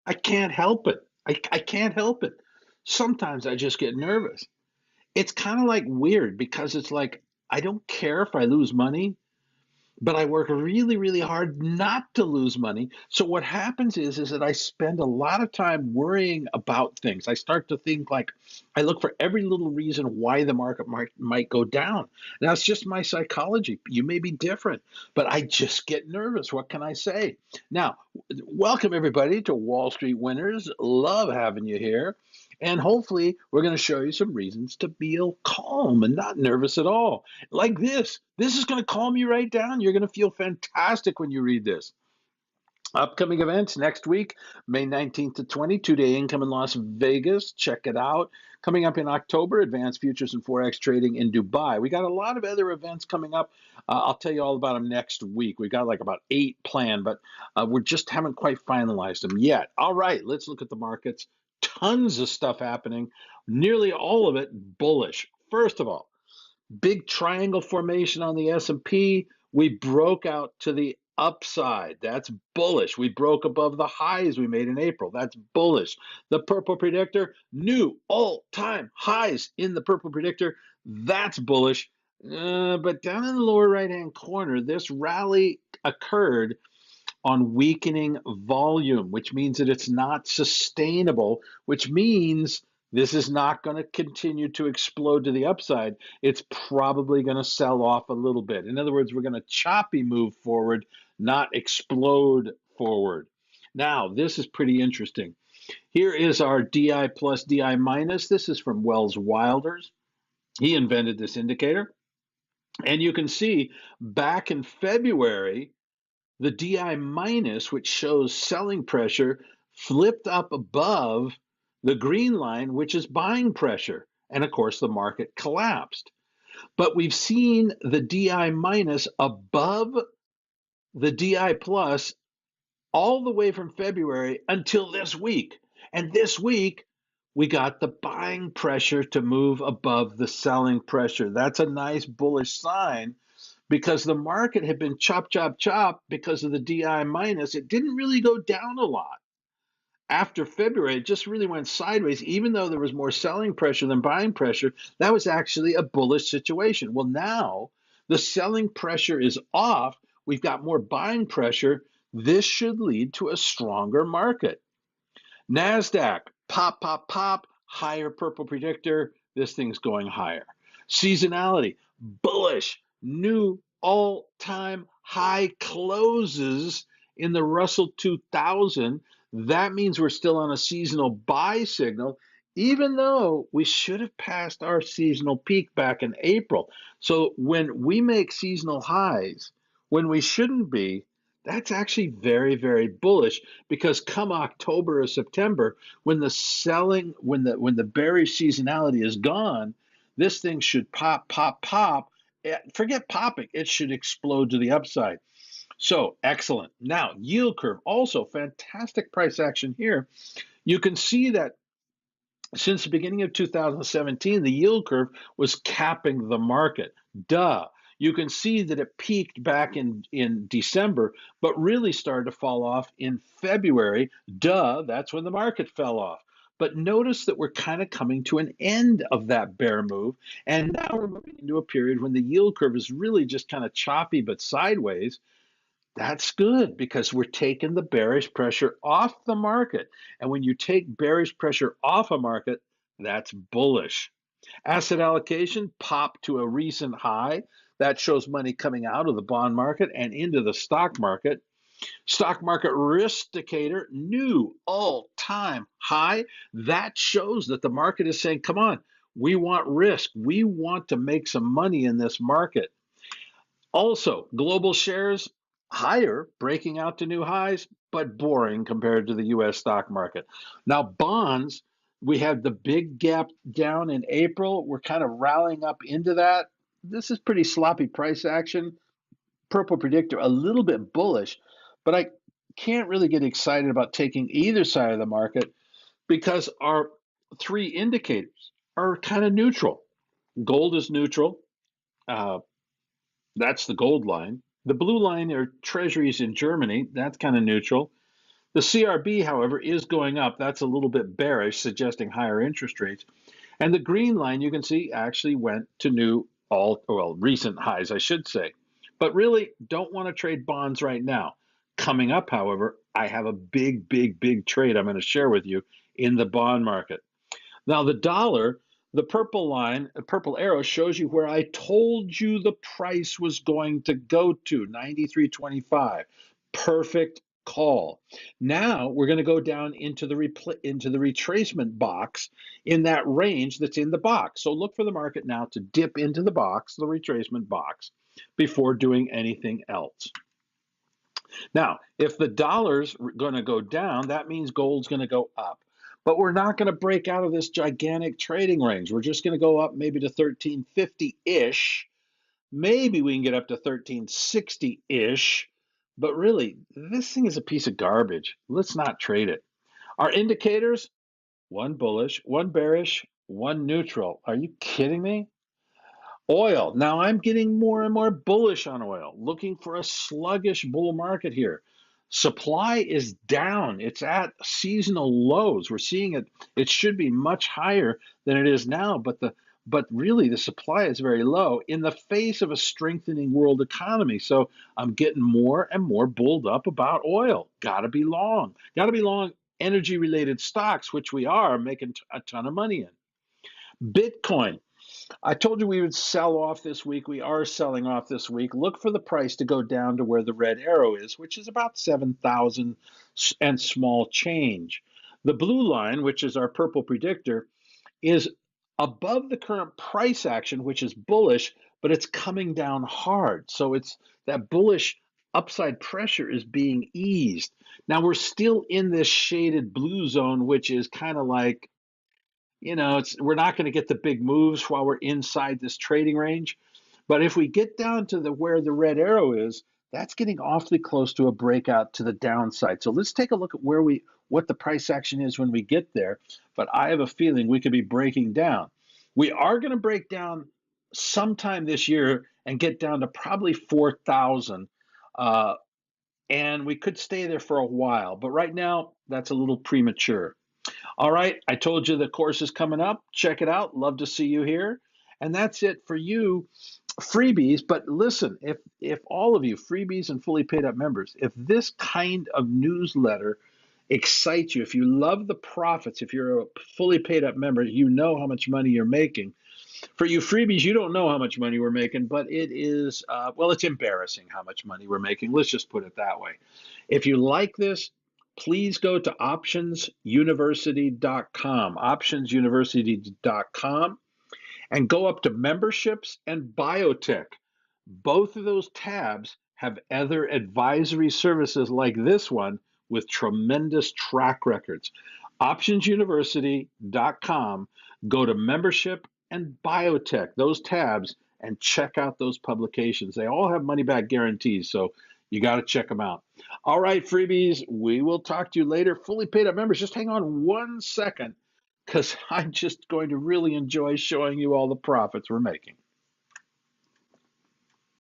I can't help it. I can't help it. Sometimes I just get nervous. It's kind of like weird because it's like I don't care if I lose money, but I work really, really hard not to lose money. So what happens is that I spend a lot of time worrying about things. I start to think like I look for every little reason why the market might go down. Now it's just my psychology. You may be different, but I just get nervous. What can I say? Now, welcome everybody to Wall Street Winners. Love having you here. And hopefully, we're going to show you some reasons to feel calm and not nervous at all. Like this. This is going to calm you right down. You're going to feel fantastic when you read this. Upcoming events next week, May 19th to 20, two-day income in Las Vegas. Check it out. Coming up in October, advanced futures and Forex trading in Dubai. We got a lot of other events coming up. I'll tell you all about them next week. We got like about 8 planned, but we just haven't quite finalized them yet. All right, let's look at the markets. Tons of stuff happening. Nearly all of it bullish. First of all, big triangle formation on the S&P. We broke out to the upside. That's bullish. We broke above the highs we made in April. That's bullish. The purple predictor, new all-time highs in the purple predictor. That's bullish. But down in the lower right-hand corner, this rally occurred on weakening volume, which means that it's not sustainable, which means this is not going to continue to explode to the upside. It's probably going to sell off a little bit. In other words, we're going to choppy move forward, not explode forward. Now, this is pretty interesting. Here is our DI plus DI minus. This is from Wells Wilders. He invented this indicator. And you can see back in February, the DI minus, which shows selling pressure, flipped up above the green line, which is buying pressure. And of course, the market collapsed. But we've seen the DI minus above the DI plus all the way from February until this week. And this week, we got the buying pressure to move above the selling pressure. That's a nice bullish sign because the market had been chop, chop, chop because of the DI minus. It didn't really go down a lot. After February, it just really went sideways, even though there was more selling pressure than buying pressure. That was actually a bullish situation. Well, now the selling pressure is off. We've got more buying pressure. This should lead to a stronger market. Nasdaq, pop, pop, pop, higher purple predictor. This thing's going higher. Seasonality, bullish, new all-time high closes in the Russell 2000. That means we're still on a seasonal buy signal, even though we should have passed our seasonal peak back in April. So when we make seasonal highs, when we shouldn't be, that's actually very, very bullish because come October or September, when the bearish seasonality is gone, this thing should pop, pop, pop. Forget popping, it should explode to the upside. So excellent. Now, yield curve, also fantastic price action here. You can see that since the beginning of 2017, the yield curve was capping the market. Duh. You can see that it peaked back in December, but really started to fall off in February. Duh, that's when the market fell off. But notice that we're kind of coming to an end of that bear move. And now we're moving into a period when the yield curve is really just kind of choppy but sideways. That's good because we're taking the bearish pressure off the market. And when you take bearish pressure off a market, that's bullish. Asset allocation popped to a recent high. That shows money coming out of the bond market and into the stock market. Stock market RISKDICATOR, new all-time high. That shows that the market is saying, come on, we want risk. We want to make some money in this market. Also, global shares higher, breaking out to new highs, but boring compared to the US stock market. Now, bonds, we had the big gap down in April. We're kind of rallying up into that. This is pretty sloppy price action. Purple predictor, a little bit bullish, but I can't really get excited about taking either side of the market because our 3 indicators are kind of neutral. Gold is neutral. That's the gold line. The blue line are treasuries in Germany. That's kind of neutral. The CRB, however, is going up. That's a little bit bearish, suggesting higher interest rates. And the green line, you can see, actually went to recent highs, I should say. But really, don't want to trade bonds right now. Coming up, however, I have a big, big, big trade I'm going to share with you in the bond market. Now, the dollar, the purple line, the purple arrow shows you where I told you the price was going to go to, 93.25. Perfect call. Now we're going to go down into the retracement box in that range that's in the box. So look for the market now to dip into the box, the retracement box, before doing anything else. Now, if the dollar's going to go down, that means gold's going to go up. But we're not going to break out of this gigantic trading range. We're just going to go up maybe to 1350-ish. Maybe we can get up to 1360-ish. But really, this thing is a piece of garbage. Let's not trade it. Our indicators, one bullish, one bearish, one neutral. Are you kidding me? Oil. Now I'm getting more and more bullish on oil, looking for a sluggish bull market here. Supply is down. It's at seasonal lows. We're seeing it. It should be much higher than it is now, but really the supply is very low in the face of a strengthening world economy. So I'm getting more and more bulled up about oil. Gotta be long. Gotta be long energy related stocks, which we are making a ton of money in. Bitcoin. I told you we would sell off this week. We are selling off this week. Look for the price to go down to where the red arrow is, which is about 7,000 and small change. The blue line, which is our purple predictor, is above the current price action, which is bullish, but it's coming down hard. So it's that bullish upside pressure is being eased. Now we're still in this shaded blue zone, which is kind of like, we're not going to get the big moves while we're inside this trading range. But if we get down to where the red arrow is, that's getting awfully close to a breakout to the downside. So let's take a look at what the price action is when we get there. But I have a feeling we could be breaking down. We are going to break down sometime this year and get down to probably 4,000. And we could stay there for a while. But right now, that's a little premature. All right, I told you the course is coming up. Check it out. Love to see you here. And that's it for you freebies. But listen, if all of you freebies and fully paid up members, if this kind of newsletter excites you, if you love the profits, if you're a fully paid up member, you know how much money you're making. For you freebies, you don't know how much money we're making, but it is, it's embarrassing how much money we're making. Let's just put it that way. If you like this, please go to optionsuniversity.com, optionsuniversity.com, and go up to memberships and biotech. Both of those tabs have other advisory services like this one with tremendous track records. Optionsuniversity.com, go to membership and biotech, those tabs, and check out those publications. They all have money back guarantees, so you got to check them out. All right, freebies, we will talk to you later. Fully paid up members, just hang on 1 second because I'm just going to really enjoy showing you all the profits we're making.